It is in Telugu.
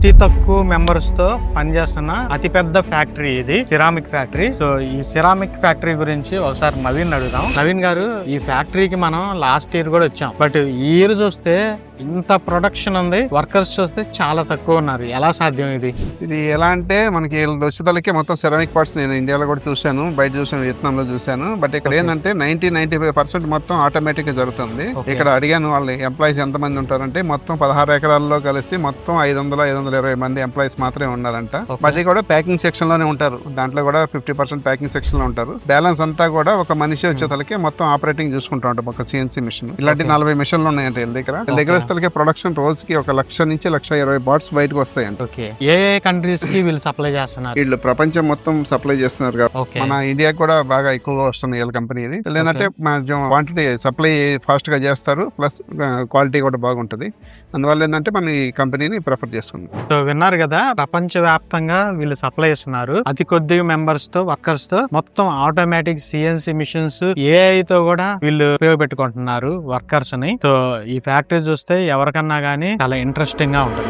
అతి తక్కువ మెంబర్స్ తో పనిచేస్తున్న అతి పెద్ద ఫ్యాక్టరీ ఇది, సిరామిక్ ఫ్యాక్టరీ. సో ఈ సిరామిక్ ఫ్యాక్టరీ గురించి ఒకసారి నవీన్ అడుగుదాం. నవీన్ గారు, ఈ ఫ్యాక్టరీకి మనం లాస్ట్ ఇయర్ కూడా వచ్చాం, బట్ ఈ ఇయర్ చూస్తే ఇంత ప్రొడక్షన్ ఉంది, వర్కర్స్ చూస్తే చాలా తక్కువ ఉన్నారు. ఎలా సాధ్యం ఇది? ఇది ఎలా అంటే మనకి వచ్చేతలకే మొత్తం సెరామిక్ పార్ట్స్ నేను ఇండియాలో కూడా చూశాను, బయట చూసాను, వియత్నాంలో చూశాను. బట్ ఇక్కడ ఏంటంటే 95% మొత్తం ఆటోమేటిక్ గా జరుగుతుంది. ఇక్కడ అడిగాను వాళ్ళ ఎంప్లాయీస్ ఎంత మంది ఉంటారంటే మొత్తం 16 ఎకరాల్లో కలిసి మొత్తం 500-520 మంది ఎంప్లాయీస్ మాత్రమే ఉన్నారంట. అది కూడా ప్యాకింగ్ సెక్షన్ లోనే ఉంటారు. దాంట్లో కూడా 50% ప్యాకింగ్ సెక్షన్ లో ఉంటారు. బ్యాలెన్స్ అంతా కూడా ఒక మనిషి వచ్చేతలకే మొత్తం ఆపరేటింగ్ చూసుకుంటా ఉంటాం. ఒక సిఎన్సీ మిషన్ ఇలాంటి 40 మిషన్లు ఉన్నాయంట వీళ్ళ దగ్గర ప్రొడక్షన్ రోజుకి 1,00,000 నుంచి 1,20,000 బాట్స్ బయటకు వస్తాయంట. ఏ కంట్రీస్ కి వీళ్ళు సప్లై చేస్తున్నారు? వీళ్ళు ప్రపంచం మొత్తం సప్లై చేస్తున్నారు కాబట్టి మన ఇండియా కూడా బాగా ఎక్కువగా వస్తుంది వీళ్ళ కంపెనీ. ఇది లేదంటే క్వాంటిటీ సప్లై ఫాస్ట్ గా చేస్తారు, ప్లస్ క్వాలిటీ కూడా బాగుంటది. అందువల్ల ఏంటంటే మన ఈ కంపెనీని ప్రిఫర్ చేసుకుంటాం. సో విన్నారు కదా, ప్రపంచ వ్యాప్తంగా వీళ్ళు సప్లై చేస్తున్నారు. అతి కొద్ది మెంబర్స్ తో, వర్కర్స్ తో, మొత్తం ఆటోమేటిక్ సిఎన్సి మిషన్స్, ఏఐ తో కూడా వీళ్ళు ఉపయోగపెట్టుకుంటున్నారు వర్కర్స్ ని. సో ఈ ఫ్యాక్టరీ చూస్తే ఎవరికన్నా గానీ చాలా ఇంట్రెస్టింగ్ గా ఉంటుంది.